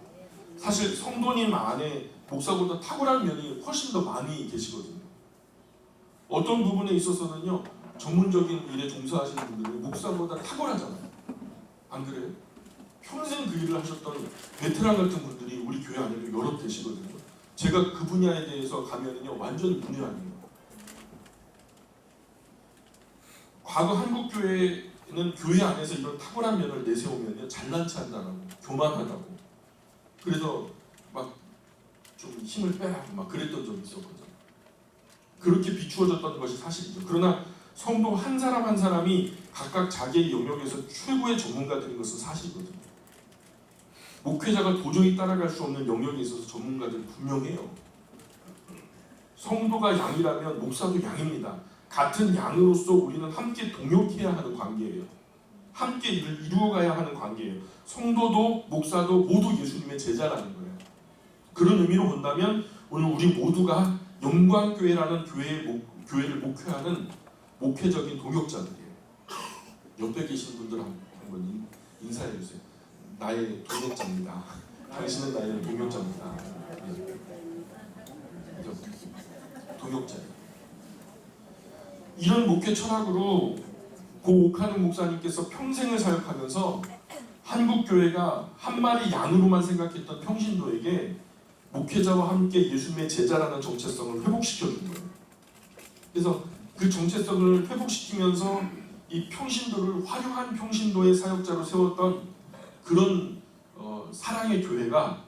S1: 사실 성도님 안에 목사보다 탁월한 면이 훨씬 더 많이 계시거든요. 어떤 부분에 있어서는요, 전문적인 일에 종사하시는 분들은 목사보다 탁월하잖아요. 안 그래요? 평생 그 일을 하셨던 베테랑 같은 분들이 우리 교회 안에도 여럿 계시거든요. 제가 그 분야에 대해서 가면은요 완전히 문외한이에요. 과거 한국 교회는 교회 안에서 이런 탁월한 면을 내세우면요 잘난 체한다라고, 교만하다고, 그래서 막 좀 힘을 빼라고 막 그랬던 적이 있었거든요. 그렇게 비추어졌던 것이 사실이죠. 그러나 성도 한 사람 한 사람이 각각 자기의 영역에서 최고의 전문가들인 것은 사실이거든요. 목회자가 도저히 따라갈 수 없는 영역에 있어서 전문가들은 분명해요. 성도가 양이라면 목사도 양입니다. 같은 양으로서 우리는 함께 동역해야 하는 관계예요. 함께 일을 이루어가야 하는 관계예요. 성도도 목사도 모두 예수님의 제자라는 거예요. 그런 의미로 본다면 오늘 우리 모두가 영광교회라는 교회를 목회하는 목회적인 동역자들이에요. 옆에 계신 분들 한번 인사해 주세요. 나의 동역자입니다. 당신은 나의 동역자입니다. 동역자예요. 이런 목회 철학으로 고 옥하는 목사님께서 평생을 사역하면서 한국 교회가 한 마리 양으로만 생각했던 평신도에게 목회자와 함께 예수님의 제자라는 정체성을 회복시켜준 거예요. 그래서 그 정체성을 회복시키면서 이 평신도를 화려한 평신도의 사역자로 세웠던 그런 사랑의 교회가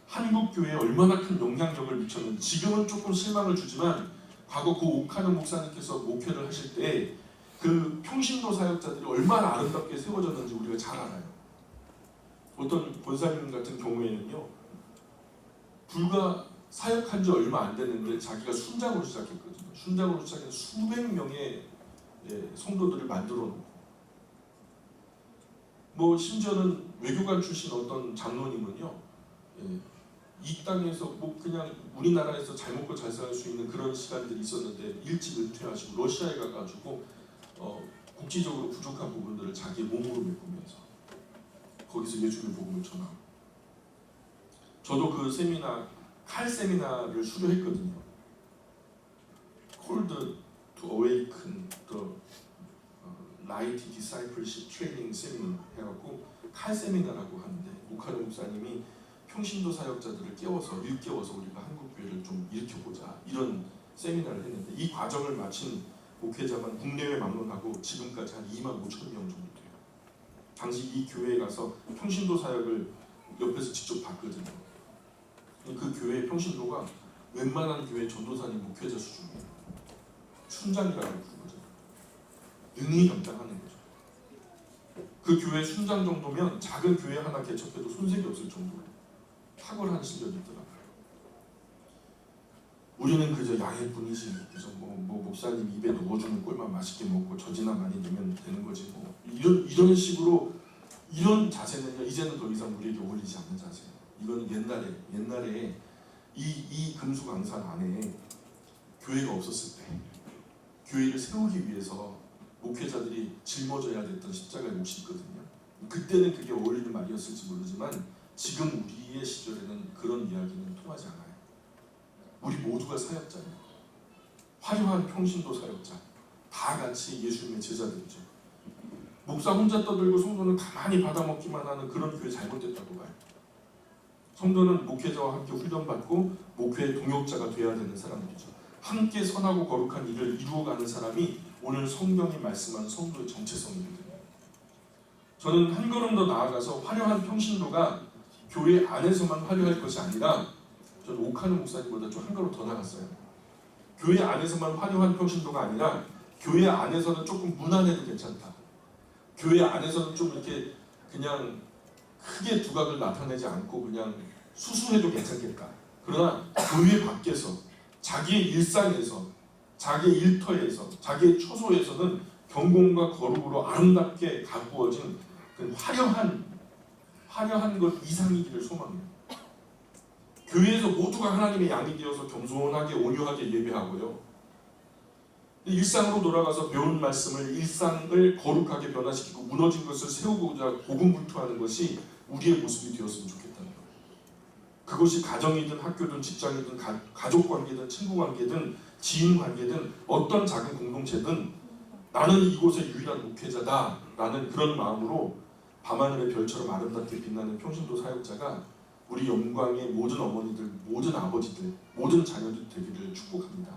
S1: 한국 교회에 얼마나 큰 영향력을 미쳤는지, 지금은 조금 실망을 주지만 과거 그 옥하는 목사님께서 목회를 하실 때 그 평신도 사역자들이 얼마나 아름답게 세워졌는지 우리가 잘 알아요. 어떤 권사님 같은 경우에는요, 불과 사역한 지 얼마 안 됐는데 자기가 순장으로 시작했거든요. 순장으로 시작해서 수백 명의 성도들을 만들어 놓고, 뭐 심지어는 외교관 출신 어떤 장로님은요, 이 땅에서 뭐 그냥 우리나라에서 잘 먹고 잘 살 수 있는 그런 시간들이 있었는데 일찍 은퇴하시고 러시아에 가가지고 국지적으로 부족한 부분들을 자기의 몸으로 메꾸면서 거기서 예수님 복음을 전하고, 저도 그 세미나, 칼 세미나를 수료했거든요. Called to Awaken the Light Discipleship Training 세미나 해갖고 칼 세미나라고 하는데, 옥하는 목사님이 평신도 사역자들을 깨워서 일깨워서 우리가 한국 교회를 좀 일으켜보자 이런 세미나를 했는데, 이 과정을 마친 목회자만 국내외 막론하고 지금까지 한 2만 5천 명 정도 돼요. 당시 이 교회에 가서 평신도 사역을 옆에서 직접 봤거든요. 그 교회의 평신도가 웬만한 교회 전도사님 목회자 수준이에요. 순장이라고 부르거든요. 능히 감당하는 거죠. 그 교회 순장 정도면 작은 교회 하나 개척해도 손색이 없을 정도로 탁월한 실력이 있더라고요. 우리는 그저 양일 뿐이지, 그래서 뭐 목사님 입에 넣어주는 꼴만 맛있게 먹고 젖이나 많이 넣으면 되는 거지 뭐 이런 식으로, 이런 자세는요 이제는 더 이상 우리에게 어울리지 않는 자세예요. 이거는 옛날에 이 금수강산 안에 교회가 없었을 때 교회를 세우기 위해서 목회자들이 짊어져야 됐던 십자가의 몫이 있거든요. 그때는 그게 어울리는 말이었을지 모르지만 지금 우리의 시절에는 그런 이야기는 통하지 않아요. 우리 모두가 사역자예요. 화려한 평신도 사역자, 다 같이 예수님의 제자들이죠. 목사 혼자 떠들고 성도는 가만히 받아먹기만 하는 그런 교회 잘못됐다고 봐요. 성도는 목회자와 함께 훈련받고 목회의 동역자가 되어야 되는 사람들이죠. 함께 선하고 거룩한 일을 이루어가는 사람이 오늘 성경이 말씀하는 성도의 정체성입니다. 저는 한 걸음 더 나아가서 화려한 평신도가 교회 안에서만 화려할 것이 아니라, 저는 옥하는 목사님보다 좀 한 걸음 더 나갔어요. 교회 안에서만 화려한 평신도가 아니라 교회 안에서는 조금 무난해도 괜찮다. 교회 안에서는 좀 이렇게 그냥 크게 두각을 나타내지 않고 그냥 수수해도 괜찮겠다. 그러나 교회 밖에서 자기의 일상에서, 자기의 일터에서, 자기의 처소에서는 경공과 거룩으로 아름답게 가꾸어진 그 화려한 것 이상이기를 소망해요. 교회에서 모두가 하나님의 양이 되어서 겸손하게 온유하게 예배하고요. 일상으로 돌아가서 배운 말씀을, 일상을 거룩하게 변화시키고 무너진 것을 세우고자 고군분투하는 것이 우리의 모습이 되었으면 좋겠다는 거예요. 그것이 가정이든 학교든 직장이든 가족관계든 친구관계든 지인관계든 어떤 작은 공동체든 나는 이곳의 유일한 목회자다 라는 그런 마음으로 밤하늘의 별처럼 아름답게 빛나는 평신도 사역자가 우리 영광의 모든 어머니들, 모든 아버지들, 모든 자녀들 되기를 축복합니다.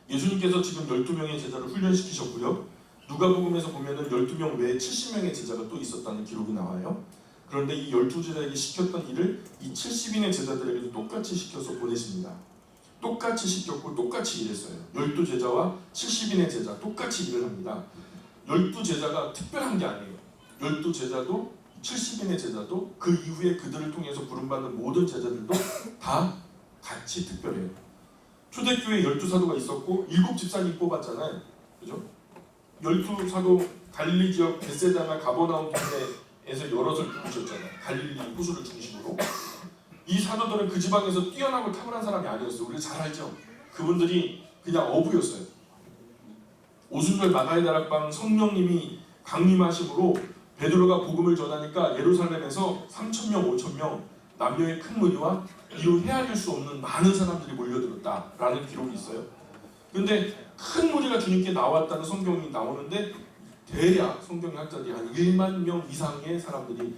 S1: 예수님께서 지금 12명의 제자를 훈련시키셨고요. 누가복음에서 보면은 12명 외에 70명의 제자가 또 있었다는 기록이 나와요. 그런데 이 12제자에게 시켰던 일을 이 70인의 제자들에게도 똑같이 시켜서 보내십니다. 똑같이 시켰고 똑같이 일했어요. 12제자와 70인의 제자 똑같이 일을 합니다. 12제자가 특별한 게 아니에요. 12제자도 70인의 제자도 그 이후에 그들을 통해서 부름받는 모든 제자들도 다 같이 특별해요. 초대교회에 12사도가 있었고 7집사님 뽑았잖아요. 그죠? 12사도 갈릴리 지역 벳세다나 가버나움 동네에서 여럿을 부르셨잖아요. 갈릴리 호수를 중심으로. 이 사도들은 그 지방에서 뛰어나고 탁월한 사람이 아니었어요. 우리가 잘 알죠? 그분들이 그냥 어부였어요. 오순절 마가의 다락방 성령님이 강림하심으로 베드로가 복음을 전하니까 예루살렘에서 3,000명, 5,000명 남녀의 큰 무리와 이루 헤아릴 수 없는 많은 사람들이 몰려들었다라는 기록이 있어요. 근데 큰 무리가 주님께 나왔다는 성경이 나오는데 대략 성경학자들이 한 1만 명 이상의 사람들이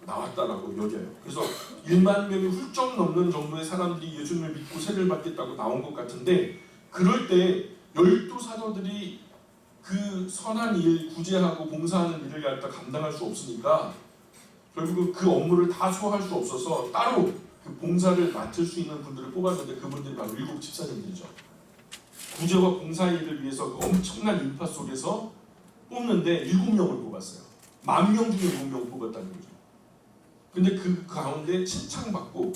S1: 나왔다라고 여겨요. 그래서 1만 명이 훌쩍 넘는 정도의 사람들이 예수님을 믿고 세례를 받겠다고 나온 것 같은데, 그럴 때 12사도들이 그 선한 일, 구제하고 봉사하는 일을 갖다 감당할 수 없으니까 결국 그 업무를 다 소화할 수 없어서 따로 그 봉사를 맡을 수 있는 분들을 뽑았는데 그분들이 바로 7 집사님들이죠. 구제와 봉사 일을 위해서 그 엄청난 인파 속에서 뽑는데 7명을 뽑았어요. 10,000명 중에 7명 뽑았다는 거죠. 근데 그 가운데 칭찬받고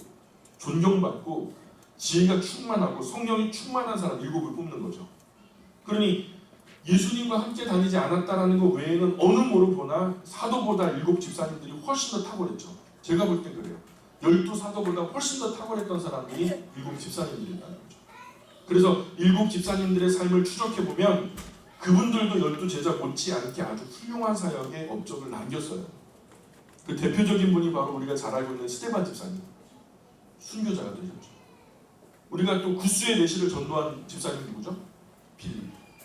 S1: 존경받고 지혜가 충만하고 성령이 충만한 사람 7을 뽑는 거죠. 그러니 예수님과 함께 다니지 않았다라는 것 외에는 어느 모로 보나 사도보다 7 집사님들이 훨씬 더 탁월했죠. 제가 볼 때 그래요. 12사도보다 훨씬 더 탁월했던 사람이 7 집사님들이라는 거죠. 그래서 7 집사님들의 삶을 추적해보면 그분들도 12 제자 못지않게 아주 훌륭한 사역의 업적을 남겼어요. 그 대표적인 분이 바로 우리가 잘 알고 있는 스데반 집사님, 순교자가 되셨죠. 우리가 또 구스의 내시를 전도한 집사님 누구죠?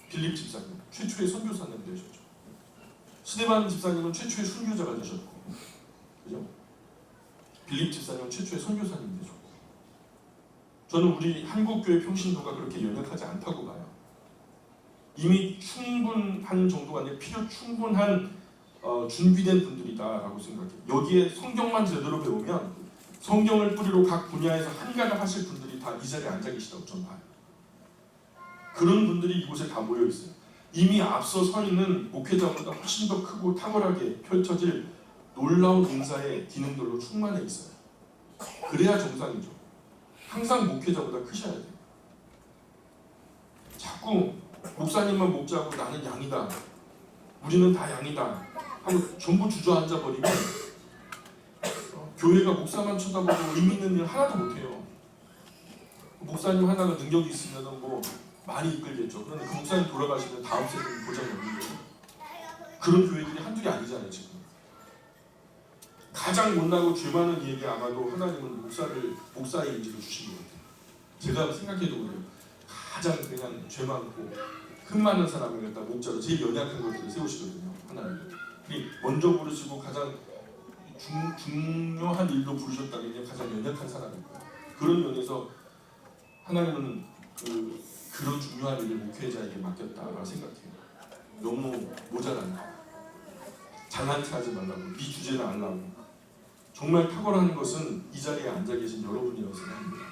S1: 빌립 집사님, 최초의 선교사님 되셨죠. 스데반 집사님은 최초의 순교자가 되셨고, 그죠? 빌립 집사님은 최초의 선교사님 되셨고, 저는 우리 한국교회 평신도가 그렇게 연약하지 않다고 봐요. 이미 충분한 정도가 아니라 필요 충분한 준비된 분들이다라고 생각해요. 여기에 성경만 제대로 배우면 성경을 뿌리로 각 분야에서 한가닥 하실 분들이 다 이 자리에 앉아 계시다고 저는 봐요. 그런 분들이 이곳에 다 모여 있어요. 이미 앞서 서 있는 목회자보다 훨씬 더 크고 탁월하게 펼쳐질 놀라운 은사의 기능들로 충만해 있어요. 그래야 정상이죠. 항상 목회자보다 크셔야 돼요. 자꾸 목사님만 목자고 나는 양이다, 우리는 다 양이다 하고 전부 주저앉아 버리면 교회가 목사만 쳐다보고 의미 있는 일 하나도 못해요. 목사님 하나가 능력이 있으면 뭐 많이 이끌겠죠. 그런데 그 목사님 돌아가시면 다음 세대는 보장이 없는 거예요. 그런 교회들이 한둘이 아니잖아요. 지금 가장 못나고 죄 많은 이에게 아마도 하나님은 목사의 인지를 주신 것 같아요. 제가 생각해도 그래요. 가장 그냥 죄 많고 흠 많은 사람을 갖다 목자로 제일 연약한 것들을 세우시거든요. 하나님 먼저 부르시고 가장 중요한 일도 부르셨다면 가장 연약한 사람일 거예요. 그런 면에서 하나님은 그런 중요한 일을 목회자에게 맡겼다라고 생각해요. 너무 모자란다. 잘난 체 하지 말라고, 네 주제는 안 하고. 정말 탁월한 것은 이 자리에 앉아 계신 여러분이라고 생각합니다.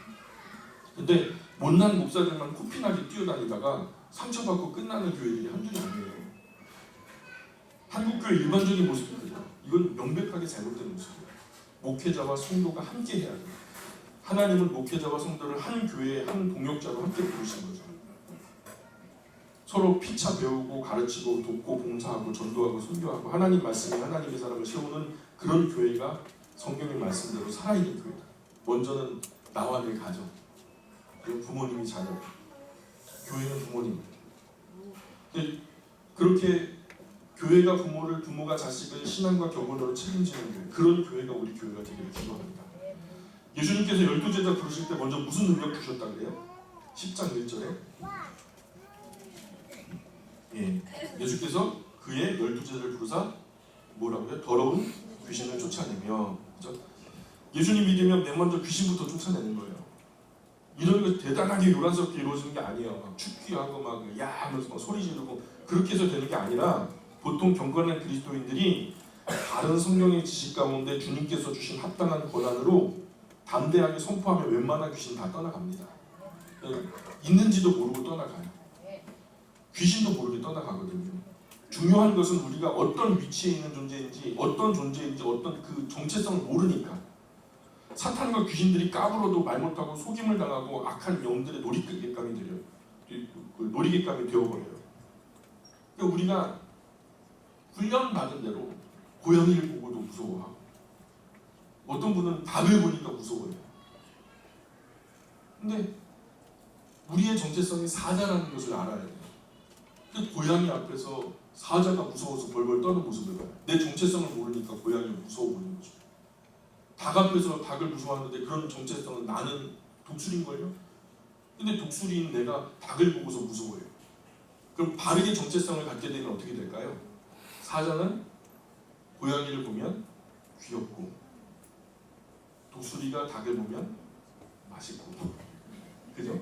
S1: 근데 못난 목사들만 코피나게 뛰어다니다가 상처받고 끝나는 교회들이 한둘이 아니에요. 한국교회 일반적인 모습이 그래요. 이건 명백하게 잘못된 모습이에요. 목회자와 성도가 함께 해야 돼요. 하나님은 목회자와 성도를 한 교회의 한 동역자로 함께 부르신 거죠. 서로 피차 배우고 가르치고 돕고 봉사하고 전도하고 선교하고 하나님 말씀이 하나님의 사람을 세우는 그런 교회가 성경의 말씀대로 살아있는 교회다. 먼저는 나와 내 가정, 그리고 부모님이 자녀, 교회는 부모님. 근데 그렇게 교회가 부모가 자식을 신앙과 격언으로 책임지는 교회, 그런 교회가 우리 교회가 되기를 기도합니다. 예수님께서 12제자 부르실 때 먼저 무슨 능력 주셨다 그래요? 10장 1절에 예수께서 그의 12제자를 부르사 뭐라고요? 더러운 귀신을 쫓아내며, 그렇죠? 예수님 믿으면 맨 먼저 귀신부터 쫓아내는 거예요. 이런 거 대단하게 요란스럽게 이루어지는 게 아니에요. 막 축기하고 막 야 하면서 막 소리 지르고 그렇게 해서 되는 게 아니라 보통 경건한 그리스도인들이 다른 성경의 지식 가운데 주님께서 주신 합당한 권한으로 담대하게 선포하며 웬만한 귀신 다 떠나갑니다. 있는지도 모르고 떠나가요. 귀신도 모르게 떠나가거든요. 중요한 것은 우리가 어떤 위치에 있는 존재인지 어떤 존재인지 어떤 그 정체성을 모르니까 사탄과 귀신들이 까불어도 말 못하고 속임을 당하고 악한 영들의 놀이개감이 되어버려요. 그러니까 우리가 훈련받은 대로 고양이를 보고도 무서워하고 어떤 분은 닭을 보니까 무서워해요. 근데 우리의 정체성이 사자라는 것을 알아야 돼요. 근데 고양이 앞에서 사자가 무서워서 벌벌 떠는 모습을 봐요. 내 정체성을 모르니까 고양이가 무서워 보이는 거죠. 닭 앞에서 닭을 무서워하는데 그런 정체성은 나는 독수리인걸요? 근데 독수리인 내가 닭을 보고서 무서워해요. 그럼 바르게 정체성을 갖게 되면 어떻게 될까요? 사자는 고양이를 보면 귀엽고 독수리가 닭을 보면 맛있고 그죠?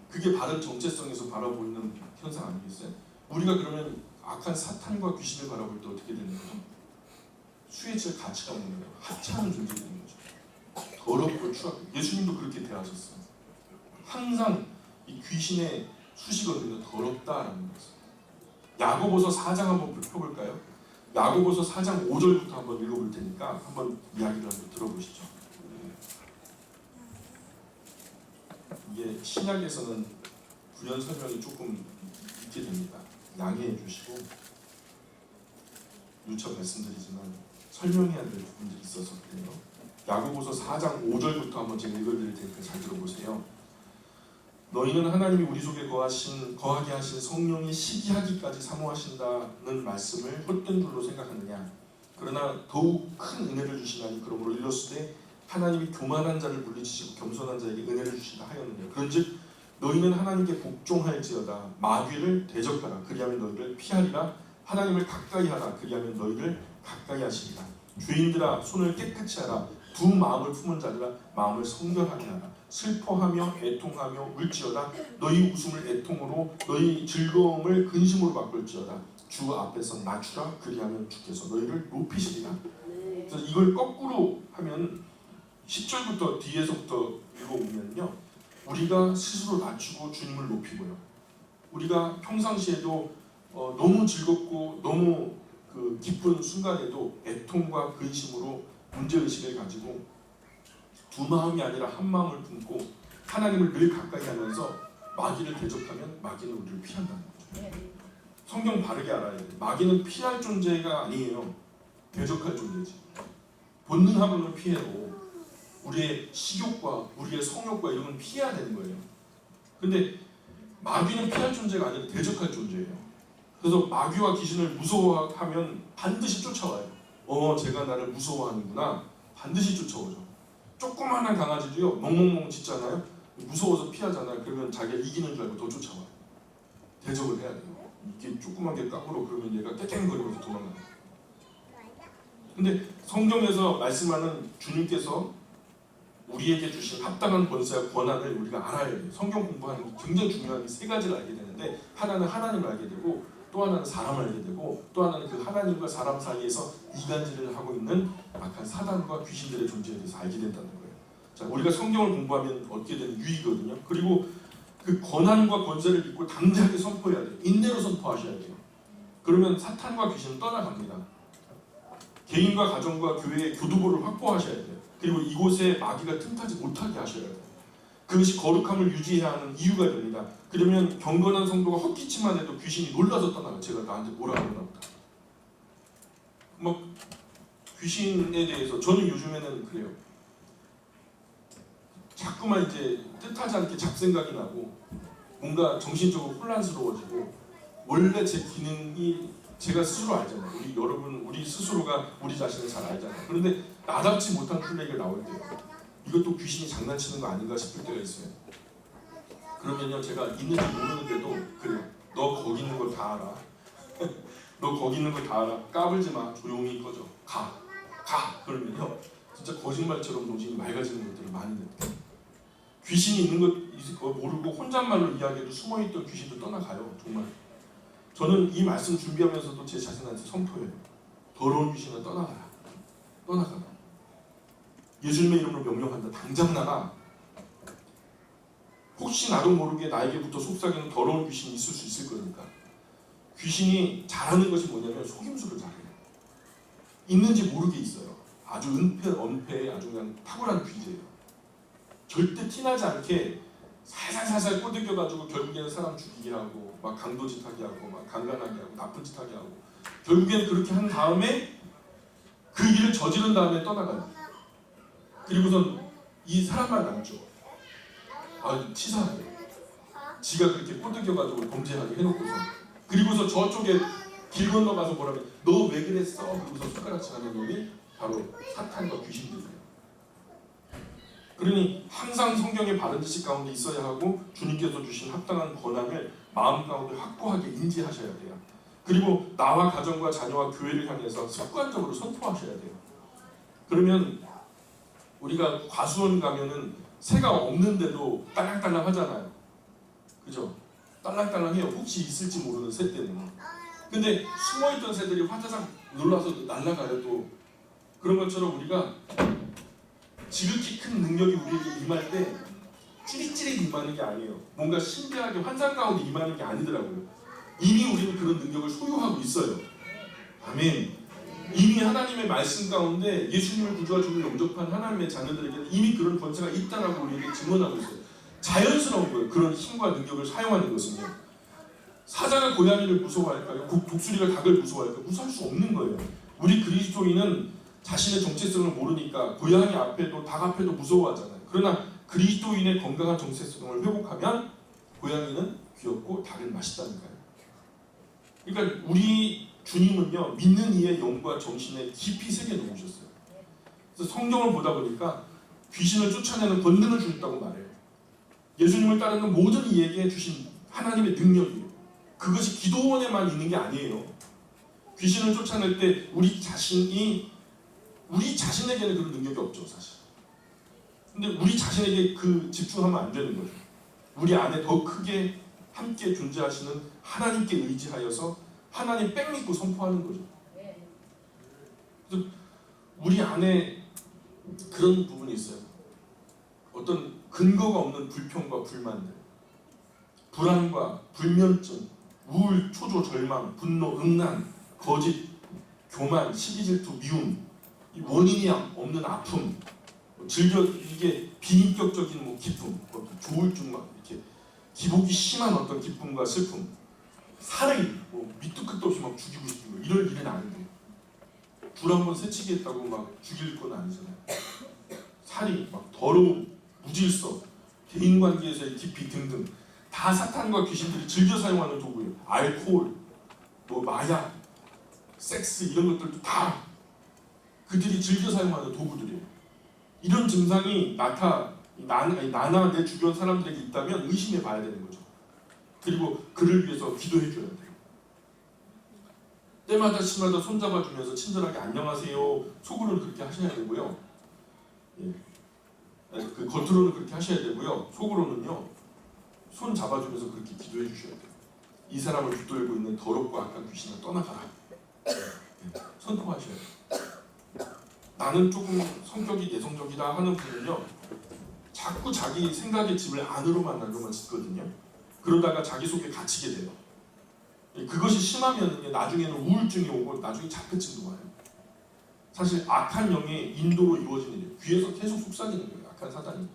S1: 그게 바른 정체성에서 바라보는 현상 아니겠어요? 우리가 그러면 악한 사탄과 귀신을 바라볼 때 어떻게 되는 거죠? 수혜질 가치가 없는 거예요. 하찮은 존재가 되는 거죠. 더럽고 추악. 예수님도 그렇게 대하셨어요. 항상 이 귀신의 수식어는요 더럽다라는 거죠. 야고보서 4장 한번 펴볼까요? 야고보서 4장 5절부터 한번 읽어볼 테니까 한번 이야기를 한번 들어보시죠. 이게 신약에서는 구현 설명이 조금 있게 됩니다. 양해해 주시고 누차 말씀드리지만 설명해야 될 부분들이 있어서 그래요. 야고보서 4장 5절부터 한번 제가 읽어드릴 테니까 잘 들어보세요. 너희는 하나님이 우리 속에 거하게 하신 성령이 시기하기까지 사모하신다는 말씀을 헛된 줄로 생각하느냐. 그러나 더욱 큰 은혜를 주시나니 그러므로 일렀으되 하나님이 교만한 자를 물리치시고 겸손한 자에게 은혜를 주시다 하였느냐. 그런즉 너희는 하나님께 복종할지어다. 마귀를 대적하라. 그리하면 너희를 피하리라. 하나님을 가까이 하라. 그리하면 너희를 가까이 하시리라. 죄인들아 손을 깨끗이 하라. 두 마음을 품은 자들아 마음을 성결하게 하라. 슬퍼하며 애통하며 울지어다. 너희 웃음을 애통으로 너희 즐거움을 근심으로 바꿀지어다. 주 앞에서 낮추라. 그리하면 주께서 너희를 높이시리라. 그래서 이걸 거꾸로 하면 10절부터 뒤에서부터 읽어보면요, 우리가 스스로 낮추고 주님을 높이고요. 우리가 평상시에도 너무 즐겁고 너무 그 기쁜 순간에도 애통과 근심으로 문제의식을 가지고 두 마음이 아니라 한 마음을 품고 하나님을 늘 가까이 하면서 마귀를 대적하면 마귀는 우리를 피한다는 거죠. 성경 바르게 알아야 돼요. 마귀는 피할 존재가 아니에요. 대적할 존재지. 본능하고는 피해도 우리의 식욕과 우리의 성욕과 이런 건 피해야 되는 거예요. 근데 마귀는 피할 존재가 아니라 대적할 존재예요. 그래서 마귀와 귀신을 무서워하면 반드시 쫓아와요. 제가 나를 무서워하는구나. 반드시 쫓아오죠. 조그마한 강아지도요, 멍멍멍 짖잖아요. 무서워서 피하잖아요. 그러면 자기가 이기는 줄 알고 더 쫓아와요. 대적을 해야 돼요. 이게 조그만 게 까불어 그러면 얘가 깨깽거리면서 도망가요. 근데 성경에서 말씀하는 주님께서 우리에게 주신 합당한 권세와 권한을 우리가 알아야 돼요. 성경 공부하는 게 굉장히 중요한 세 가지를 알게 되는데, 하나는 하나님을 알게 되고, 또 하나는 사람을 알게 되고, 또 하나는 그 하나님과 사람 사이에서 이간질을 하고 있는 악한 사단과 귀신들의 존재에 대해서 알게 된다는 거예요. 자, 우리가 성경을 공부하면 얻게 되는 유익이거든요. 그리고 그 권한과 권세를 믿고 담대하게 선포해야 돼요. 인내로 선포하셔야 돼요. 그러면 사탄과 귀신은 떠나갑니다. 개인과 가정과 교회의 교두보를 확보하셔야 돼요. 그리고 이곳에 마귀가 틈타지 못하게 하셔야 돼요. 그것이 거룩함을 유지해야 하는 이유가 됩니다. 그러면 경건한 성도가 헛기침만 해도 귀신이 놀라서 떠나요. 제가 나한테 뭐라 그러나 보다. 막 귀신에 대해서 저는 요즘에는 그래요. 자꾸만 이제 뜻하지 않게 잡생각이 나고 뭔가 정신적으로 혼란스러워지고, 원래 제 기능이 제가 스스로 알잖아요. 우리 여러분, 우리 스스로가 우리 자신을 잘 알잖아요. 그런데 나답지 못한 플레이가 나올 때요, 이것도 귀신이 장난치는 거 아닌가 싶을 때가 있어요. 그러면요, 제가 있는지 모르는데도 그래요. 너 거기 있는 걸 다 알아. 너 거기 있는 걸 다 알아. 까불지 마. 조용히 꺼져. 가. 그러면요, 진짜 거짓말처럼 정신이 맑아지는 것들을 많이 냅니다. 귀신이 있는 거 모르고 혼잣말로 이야기해도 숨어있던 귀신도 떠나가요. 정말. 저는 이 말씀 준비하면서도 제 자신한테 선포해요. 더러운 귀신은 떠나가라. 떠나가라. 예수님의 이름으로 명령한다. 당장 나가. 혹시 나도 모르게 나에게부터 속삭이는 더러운 귀신이 있을 수 있을 거니까. 귀신이 잘하는 것이 뭐냐면 속임수를 잘해요. 있는지 모르게 있어요. 아주 언패에 아주 그냥 탁월한 귀재예요. 절대 티나지 않게 살살살살 꼬드겨가지고 결국에는 사람 죽이게 하고 막 강도짓 하게 하고 막 강간하게 하고 나쁜 짓 하게 하고 결국에는 그렇게 한 다음에 그 일을 저지른 다음에 떠나가요. 그리고선 이 사람만 남죠. 아주 치사하게 지가 그렇게 꼬드겨가지고 범죄하게 해놓고서 그리고서 저쪽에 길 건너가서 뭐라면 너 왜 그랬어? 그러고서 손가락질 하는 놈이 바로 사탄과 귀신들이에요. 그러니 항상 성경의 바른 지식 가운데 있어야 하고 주님께서 주신 합당한 권한을 마음 가운데 확고하게 인지하셔야 돼요. 그리고 나와 가정과 자녀와 교회를 향해서 습관적으로 선포하셔야 돼요. 그러면 우리가 과수원 가면은 새가 없는데도 딸랑딸랑 하잖아요. 그죠? 딸랑딸랑해요. 혹시 있을지 모르는 새 때문에. 근데 숨어있던 새들이 화자상 놀라서 날아가요. 또 그런 것처럼 우리가 지극히 큰 능력이 우리에게 임할 때 찌릿찌릿 임하는 게 아니에요. 뭔가 신비하게 환상 가운데 임하는 게 아니더라고요. 이미 우리는 그런 능력을 소유하고 있어요. 아멘. 이미 하나님의 말씀 가운데 예수님을 구주와 주를 영접한 하나님의 자녀들에게는 이미 그런 권세가 있다라고 우리에게 증언하고 있어요. 자연스러운 거예요. 그런 힘과 능력을 사용하는 것은요. 사자가 고양이를 무서워할까요? 독수리가 닭을 무서워할까요? 무서워할 수 없는 거예요. 우리 그리스도인은 자신의 정체성을 모르니까 고양이 앞에도 닭 앞에도 무서워하잖아요. 그러나 그리스도인의 건강한 정체성을 회복하면 고양이는 귀엽고 닭은 맛있다니까요. 그러니까 우리 주님은요 믿는 이의 영과 정신에 깊이 새겨 놓으셨어요. 그래서 성경을 보다 보니까 귀신을 쫓아내는 권능을 주셨다고 말해요. 예수님을 따르는 모든 이에게 주신 하나님의 능력이에요. 그것이 기도원에만 있는 게 아니에요. 귀신을 쫓아낼 때 우리 자신에게는 그런 능력이 없죠, 사실. 근데 우리 자신에게 그 집중하면 안 되는 거죠. 우리 안에 더 크게 함께 존재하시는 하나님께 의지하여서 하나님 백 믿고 선포하는 거죠. 그래서 우리 안에 그런 부분이 있어요. 어떤 근거가 없는 불평과 불만들, 불안과 불면증, 우울, 초조, 절망, 분노, 음란, 거짓, 교만, 시기, 질투, 미움, 이 원인이 없는 아픔, 이게 비인격적인 기쁨, 조울증 막 이렇게 기복이 심한 어떤 기쁨과 슬픔, 살인, 밑도 끝도 없이 막 죽이고 싶은 거 이럴 일은 아닌데 불 한번 새치기 했다고 막 죽일 건 아니잖아요. 살인, 막 더러움, 무질서, 대인관계에서의 깊이 등등 다 사탄과 귀신들이 즐겨 사용하는 도구예요. 알코올, 마약, 섹스 이런 것들도 다 그들이 즐겨 사용하는 도구들이에요. 이런 증상이 나나 내 주변 사람들에게 있다면 의심해 봐야 되는 거죠. 그리고 그를 위해서 기도해 줘야 돼요. 때마다 시마다 손잡아주면서 친절하게 안녕하세요 속으로는 그렇게 하셔야 되고요. 그 겉으로는 그렇게 하셔야 되고요. 속으로는요 손 잡아주면서 그렇게 기도해 주셔야 돼요. 이 사람을 붙들고 있는 더럽고 악한 귀신을 떠나가라. 선포하셔야 돼요. 나는 조금 성격이 내성적이다 하는 분은요 자꾸 자기 생각의 집을 안으로만 짓거든요. 그러다가 자기 속에 갇히게 돼요. 그것이 심하면 나중에는 우울증이 오고 나중에 자폐증도 와요. 사실 악한 영의 인도로 이루어지는 일이에요. 귀에서 계속 속삭이는 거예요. 악한 사단이.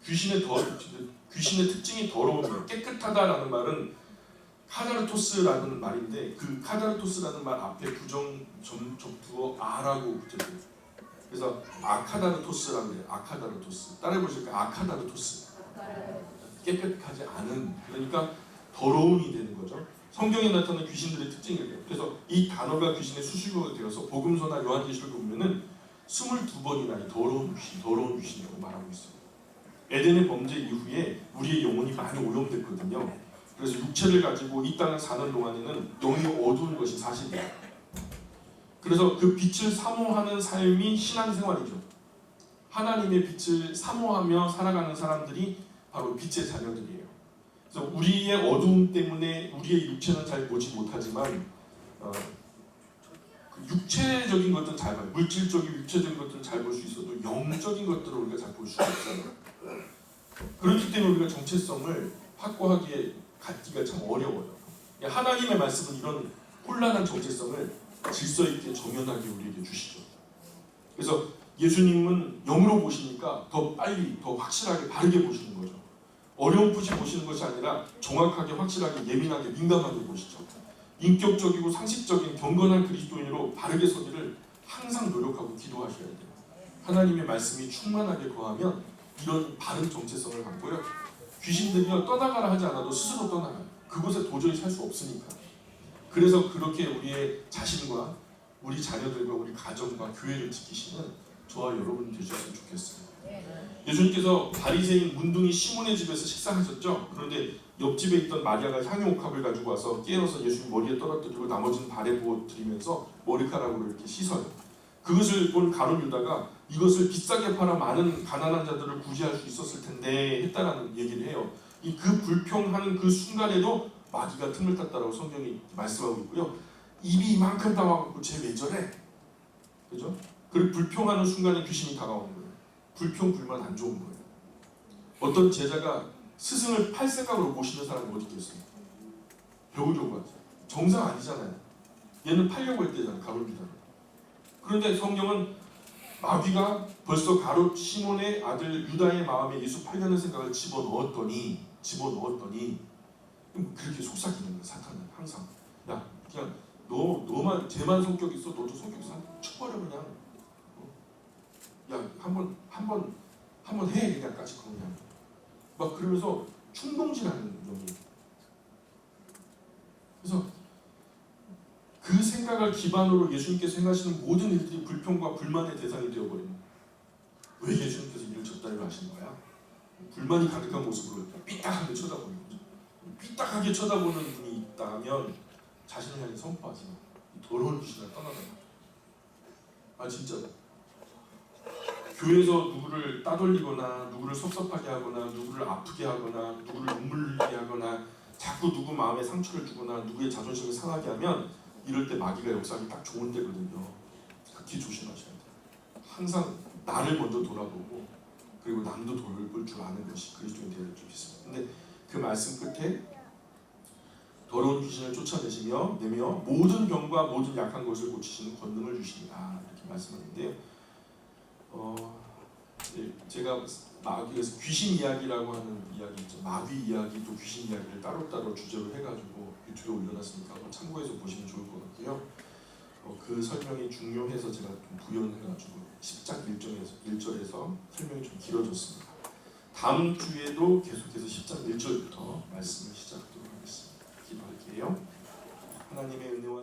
S1: 귀신의 특징이 더러움이에요. 깨끗하다라는 말은 카다르토스라는 말인데 그 카다르토스라는 말 앞에 부정 접두어 아라고 붙여있어요. 그래서 아카다르토스라고 해요. 아카다르토스. 따라해 보실까요? 아카다르토스. 깨끗하지 않은, 그러니까 더러움이 되는 거죠. 성경에 나타나는 귀신들의 특징이에요. 그래서 이 단어가 귀신의 수식어가 되어서 복음서나 요한계시록을 보면은 22번이나 더러운 귀신이라고 말하고 있어요. 에덴의 범죄 이후에 우리의 영혼이 많이 오염됐거든요. 그래서 육체를 가지고 이 땅을 사는 동안에는 영이 어두운 것이 사실이에요. 그래서 그 빛을 사모하는 삶이 신앙생활이죠. 하나님의 빛을 사모하며 살아가는 사람들이 바로 빛의 자녀들이에요. 그래서 우리의 어두움 때문에 우리의 육체는 잘 보지 못하지만 그 육체적인 것들은 잘 봐요. 물질적인 육체적인 것들은 잘 볼 수 있어도 영적인 것들을 우리가 잘 볼 수가 없잖아요. 그렇기 때문에 우리가 정체성을 확고하게 갖기가 참 어려워요. 하나님의 말씀은 이런 혼란한 정체성을 질서 있게 정연하게 우리에게 주시죠. 그래서 예수님은 영으로 보시니까 더 빨리, 더 확실하게, 바르게 보시는 거죠. 어렴풋이 보시는 것이 아니라 정확하게, 확실하게, 예민하게, 민감하게 보시죠. 인격적이고 상식적인 경건한 그리스도인으로 바르게 서기를 항상 노력하고 기도하셔야 돼요. 하나님의 말씀이 충만하게 거하면 이런 바른 정체성을 갖고요. 귀신들이요 떠나가라 하지 않아도 스스로 떠나가요. 그곳에 도저히 살 수 없으니까. 그래서 그렇게 우리의 자신과 우리 자녀들과 우리 가정과 교회를 지키시는 저와 여러분이 되셨으면 좋겠어요. 예수님께서 바리새인 문둥이 시몬의 집에서 식사하셨죠. 그런데 옆집에 있던 마리아가 향유옥합을 가지고 와서 깨어서 예수님 머리에 떨어뜨리고 나머지는 발에 부어드리면서 머리카락으로 이렇게 씻어요. 그것을 본 가룟 유다가 이것을 비싸게 팔아 많은 가난한 자들을 구제할 수 있었을 텐데 했다라는 얘기를 해요. 그 불평하는 그 순간에도 마귀가 틈을 탔다라고 성경이 말씀하고 있고요. 입이 이만큼 나와갖고 쟤 왜 저래? 그죠? 그리고 불평하는 순간에 귀신이 다가오는 거예요. 불평 불만 안 좋은 거예요. 어떤 제자가 스승을 팔 생각으로 모시는 사람이 어디 있겠어요? 배우려고 하죠. 정상 아니잖아요. 얘는 팔려고 했대잖아요. 가룟유다는. 그런데 성경은 마귀가 벌써 가룟 시몬의 아들 유다의 마음에 예수 팔려는 생각을 집어넣었더니 그렇게 속삭이는 거야. 사탄은 항상. 야 그냥 너만 쟤만 성격 있어. 너도 성격 있어. 쳐버려 그냥. 야 한번 해 그냥까지 그냥. 막 그러면서 충동질하는 놈이. 그래서 그 생각을 기반으로 예수님께서 행하시는 모든 일들이 불평과 불만의 대상이 되어버리는 거예요. 왜 예수님께서 이를 적당히 하시는 거야? 불만이 가득한 모습으로 삐딱하게 쳐다보는 거죠. 삐딱하게 쳐다보는 분이 있다면 자신을 향해 선포하지 마. 더러운 귀신을 떠나가라. 아 진짜 교회에서 누구를 따돌리거나 누구를 섭섭하게 하거나 누구를 아프게 하거나 누구를 눈물 흘리게 하거나 자꾸 누구 마음에 상처를 주거나 누구의 자존심을 상하게 하면 이럴 때 마귀가 역사하기 딱 좋은 때거든요. 극히 조심하셔야 돼요. 항상 나를 먼저 돌아보고 그리고 남도 돌볼 줄 아는 것이 그리스도인이 되는 줄 믿습니다. 근데 그 말씀 끝에 더러운 귀신을 쫓아내시며 모든 병과 모든 약한 것을 고치시는 권능을 주십니다. 이렇게 말씀하는데요. 제가 마귀에서 귀신 이야기라고 하는 이야기 있죠. 마귀 이야기 또 귀신 이야기를 따로따로 주제로 해가지고 유튜브에 올려놨으니까 한번 참고해서 보시면 좋을 것 같고요. 그 설명이 중요해서 제가 좀 부연해가지고 10장 1절에서 설명이 좀 길어졌습니다. 다음 주에도 계속해서 10장 1절부터 말씀을 시작하도록 하겠습니다. 기도할게요. 하나님의 은혜와